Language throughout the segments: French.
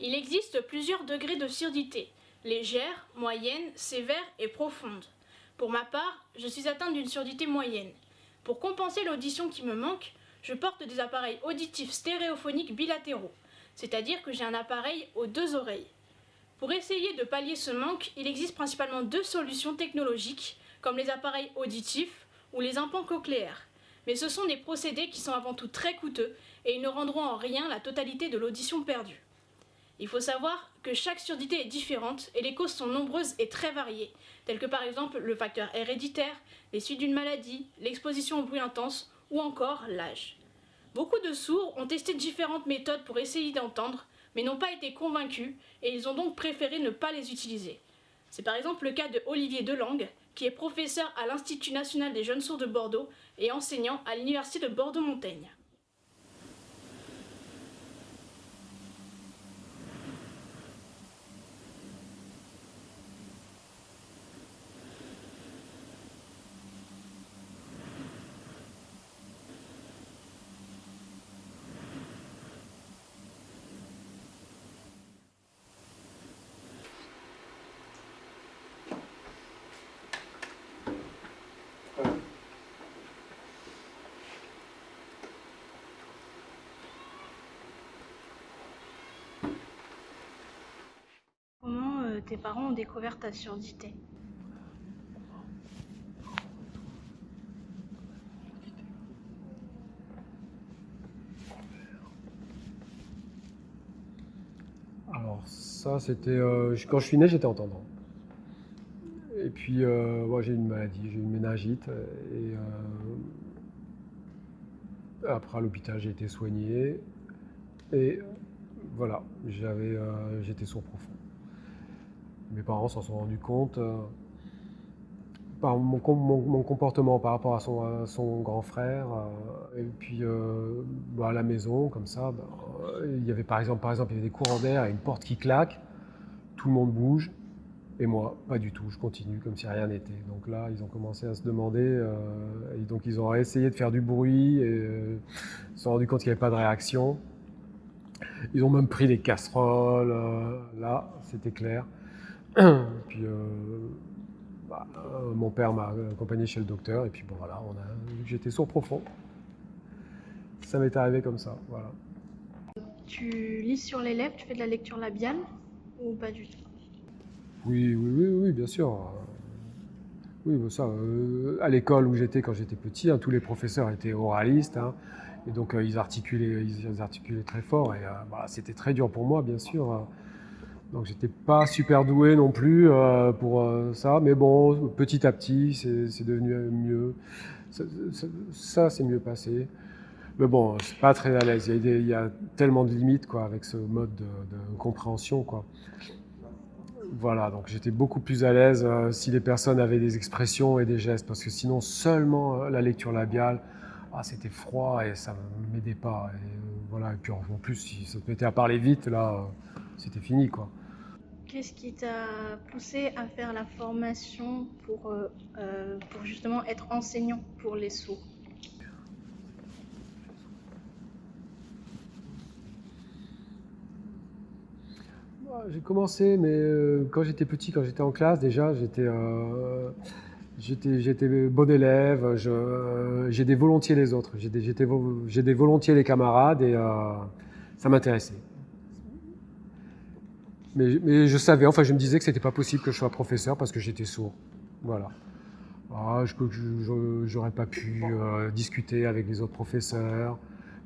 Il existe plusieurs degrés de surdité, légère, moyenne, sévère et profonde. Pour ma part, je suis atteinte d'une surdité moyenne. Pour compenser l'audition qui me manque, je porte des appareils auditifs stéréophoniques bilatéraux, c'est-à-dire que j'ai un appareil aux deux oreilles. Pour essayer de pallier ce manque, il existe principalement deux solutions technologiques, comme les appareils auditifs ou les implants cochléaires. Mais ce sont des procédés qui sont avant tout très coûteux et ils ne rendront en rien la totalité de l'audition perdue. Il faut savoir que chaque surdité est différente et les causes sont nombreuses et très variées, telles que par exemple le facteur héréditaire, les suites d'une maladie, l'exposition au bruit intense ou encore l'âge. Beaucoup de sourds ont testé différentes méthodes pour essayer d'entendre, mais n'ont pas été convaincus et ils ont donc préféré ne pas les utiliser. C'est par exemple le cas de Olivier Delangue, qui est professeur à l'Institut national des jeunes sourds de Bordeaux et enseignant à l'Université de Bordeaux-Montaigne. Comment tes parents ont découvert ta surdité? Alors ça, c'était quand je suis né, j'étais entendant. Et puis, moi, j'ai eu une maladie, j'ai eu une méningite. Et après, à l'hôpital, j'ai été soigné. Et voilà, j'étais sourd profond. Mes parents s'en sont rendus compte par mon comportement par rapport à son grand frère. Et puis, à la maison, comme ça, il y avait par exemple, il y avait des courants d'air et une porte qui claque. Tout le monde bouge. Et moi, pas du tout, je continue comme si rien n'était. Donc là, ils ont commencé à se demander, et donc ils ont essayé de faire du bruit, et ils se sont rendus compte qu'il n'y avait pas de réaction. Ils ont même pris des casseroles, là, c'était clair. Puis mon père m'a accompagné chez le docteur, et puis bon voilà, j'étais sourd profond. Ça m'est arrivé comme ça, voilà. Tu lis sur les lèvres, tu fais de la lecture labiale ou pas du tout? Oui, bien sûr. Oui, ça, à l'école où j'étais quand j'étais petit, tous les professeurs étaient oralistes, et donc ils articulaient très fort, et c'était très dur pour moi, bien sûr. Donc j'étais pas super doué non plus pour ça, mais bon, petit à petit, c'est devenu mieux. Ça c'est mieux passé. Mais bon, je suis pas très à l'aise. Il y a tellement de limites quoi, avec ce mode de compréhension, quoi. Voilà, donc j'étais beaucoup plus à l'aise si les personnes avaient des expressions et des gestes, parce que sinon seulement la lecture labiale, c'était froid et ça ne m'aidait pas. Et, voilà, et puis en plus, si ça te mettait à parler vite, là, c'était fini, quoi. Qu'est-ce qui t'a poussé à faire la formation pour justement être enseignant pour les sourds? J'ai commencé, mais quand j'étais petit, quand j'étais en classe, déjà, j'étais bon élève, j'aidais volontiers les autres, j'aidais volontiers les camarades, et ça m'intéressait. Mais je savais, enfin je me disais que c'était pas possible que je sois professeur parce que j'étais sourd. Voilà. J'aurais pas pu discuter avec les autres professeurs.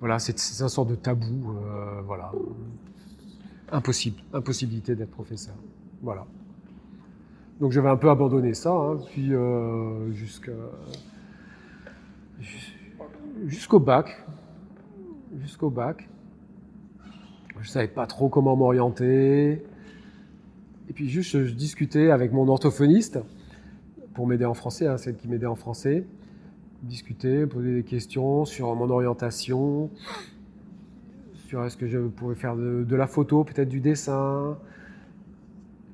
Voilà, c'est une sorte de tabou. Voilà. Impossibilité d'être professeur. Voilà. Donc j'avais un peu abandonné ça, puis jusqu'au bac. Jusqu'au bac. Je savais pas trop comment m'orienter. Et puis juste, je discutais avec mon orthophoniste pour m'aider en français, celle qui m'aidait en français. Discuter, poser des questions sur mon orientation, sur est-ce que je pourrais faire de la photo, peut-être du dessin.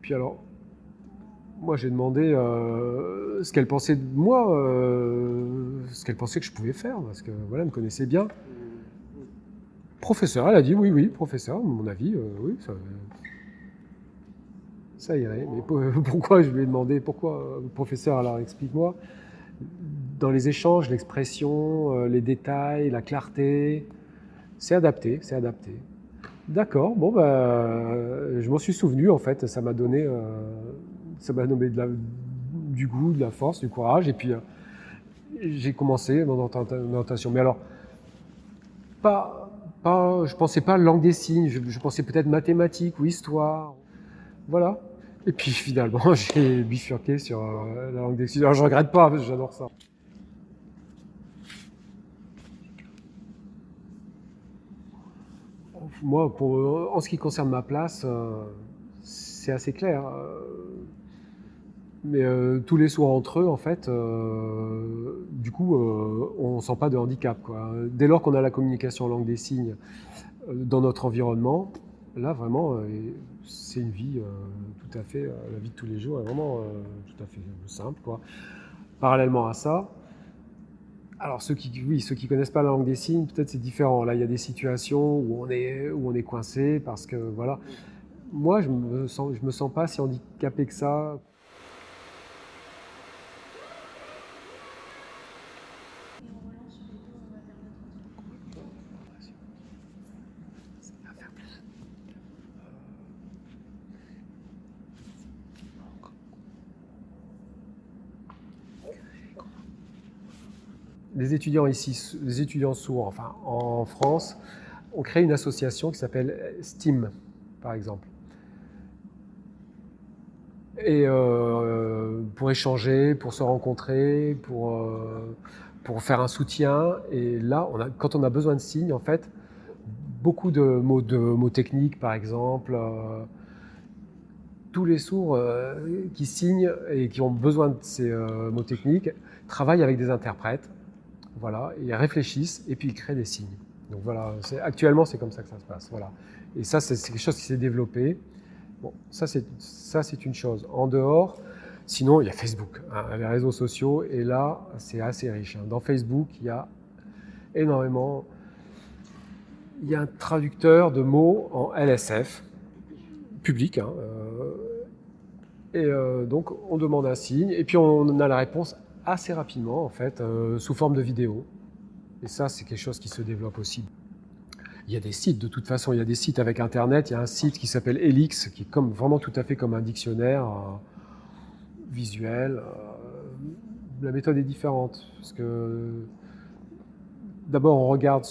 Puis alors, moi j'ai demandé ce qu'elle pensait de moi, ce qu'elle pensait que je pouvais faire, parce que voilà, elle me connaissait bien. Professeur, elle a dit oui, oui, professeur, à mon avis, oui, ça irait. Mais pourquoi je lui ai demandé, pourquoi, professeur, alors explique-moi. Dans les échanges, l'expression, les détails, la clarté, c'est adapté, c'est adapté. D'accord, bon, bah, je m'en suis souvenu, en fait, ça m'a donné du goût, de la force, du courage, et puis j'ai commencé mon orientation. Mais alors, je pensais pas langue des signes, je pensais peut-être mathématiques ou histoire, voilà. Et puis finalement, j'ai bifurqué sur la langue des signes. Alors je regrette pas, parce que j'adore ça. Moi, en ce qui concerne ma place, c'est assez clair. Mais tous les sourds entre eux, en fait, du coup, on ne sent pas de handicap, quoi. Dès lors qu'on a la communication en langue des signes dans notre environnement, là, vraiment, c'est une vie tout à fait, la vie de tous les jours est vraiment tout à fait simple, quoi. Parallèlement à ça, alors ceux qui connaissent pas la langue des signes, peut-être c'est différent. Là, il y a des situations où on est coincé parce que, voilà. Moi, je me sens pas si handicapé que ça. Les étudiants ici, les étudiants sourds, enfin en France, ont créé une association qui s'appelle STEAM, par exemple. Et pour échanger, pour se rencontrer, pour faire un soutien. Et là, quand on a besoin de signes, en fait, beaucoup de mots techniques, par exemple, tous les sourds qui signent et qui ont besoin de ces mots techniques travaillent avec des interprètes. Voilà, ils réfléchissent et puis ils créent des signes. Donc voilà, actuellement c'est comme ça que ça se passe. Voilà. Et ça, c'est quelque chose qui s'est développé. Bon, ça c'est une chose. En dehors, sinon il y a Facebook, hein, les réseaux sociaux, et là c'est assez riche. Hein. Dans Facebook, il y a énormément. Il y a un traducteur de mots en LSF, public, hein, et donc on demande un signe, et puis on a la réponse assez rapidement, en fait, sous forme de vidéo. Et ça, c'est quelque chose qui se développe aussi. Il y a des sites, de toute façon, il y a des sites avec Internet. Il y a un site qui s'appelle Elix, qui est vraiment tout à fait comme un dictionnaire visuel. La méthode est différente, parce que d'abord, on regarde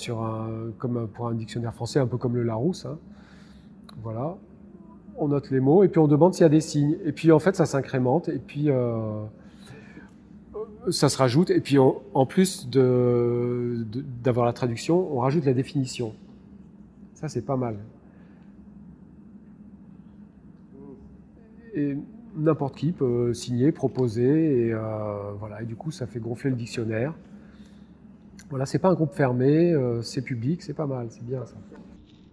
comme pour un dictionnaire français, un peu comme le Larousse. Hein. Voilà. On note les mots, et puis on demande s'il y a des signes. Et puis, en fait, ça s'incrémente, et puis ça se rajoute. Et puis, en plus d'avoir la traduction, on rajoute la définition. Ça, c'est pas mal. Et n'importe qui peut signer, proposer, et voilà. Et du coup, ça fait gonfler le dictionnaire. Voilà, c'est pas un groupe fermé, c'est public, c'est pas mal, c'est bien ça.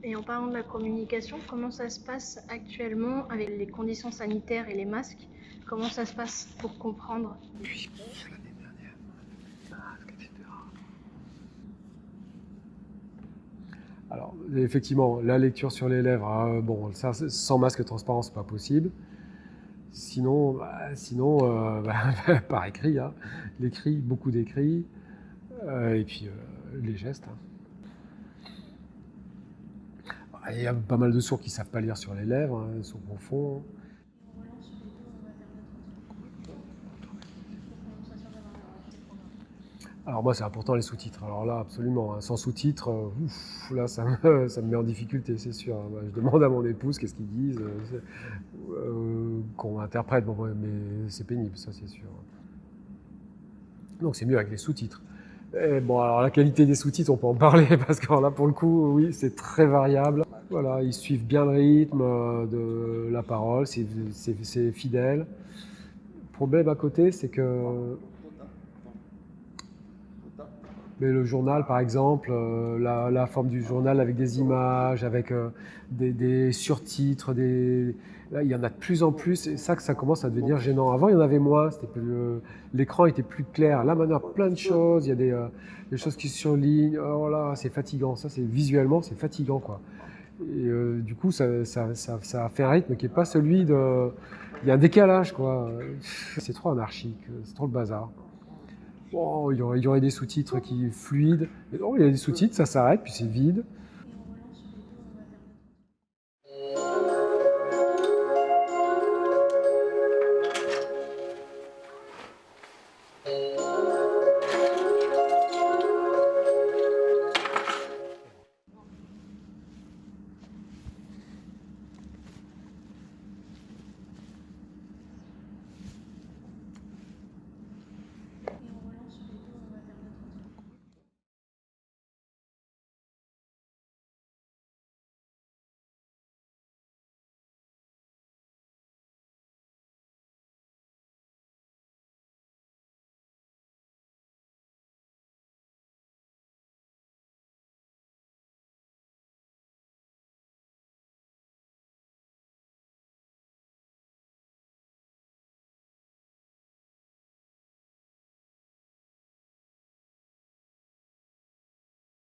Et en parlant de la communication, comment ça se passe actuellement avec les conditions sanitaires et les masques? Comment ça se passe pour comprendre? Puis, l'année dernière, masque, etc. Alors, effectivement, la lecture sur les lèvres, bon, ça, sans masque transparent, c'est pas possible. Sinon, par écrit, hein. L'écrit, beaucoup d'écrits, et puis les gestes. Hein. Il y a pas mal de sourds qui ne savent pas lire sur les lèvres, hein, sourds profonds. Alors moi, c'est important les sous-titres. Alors là, absolument. Hein. Sans sous-titres, là, ça me met en difficulté, c'est sûr. Hein. Je demande à mon épouse qu'est-ce qu'ils disent, qu'on interprète. Bon, mais c'est pénible, ça, c'est sûr. Donc c'est mieux avec les sous-titres. Et bon, alors la qualité des sous-titres, on peut en parler, parce que là, pour le coup, oui, c'est très variable. Voilà, ils suivent bien le rythme de la parole, c'est fidèle. Le problème à côté, c'est que Mais le journal, par exemple, la forme du journal avec des images, avec des surtitres, là, il y en a de plus en plus, et ça que ça commence à devenir gênant. Avant, il y en avait moins, l'écran était plus clair. Là, maintenant, il y a plein de choses, il y a des choses qui se surlignent. Oh là, c'est fatigant. Ça, visuellement, c'est fatigant, quoi. Et du coup, ça fait un rythme qui n'est pas celui de. Il y a un décalage, quoi. C'est trop anarchique, c'est trop le bazar. Oh, il y aurait des sous-titres qui fluides. Mais non, il y a des sous-titres, ça s'arrête, puis c'est vide.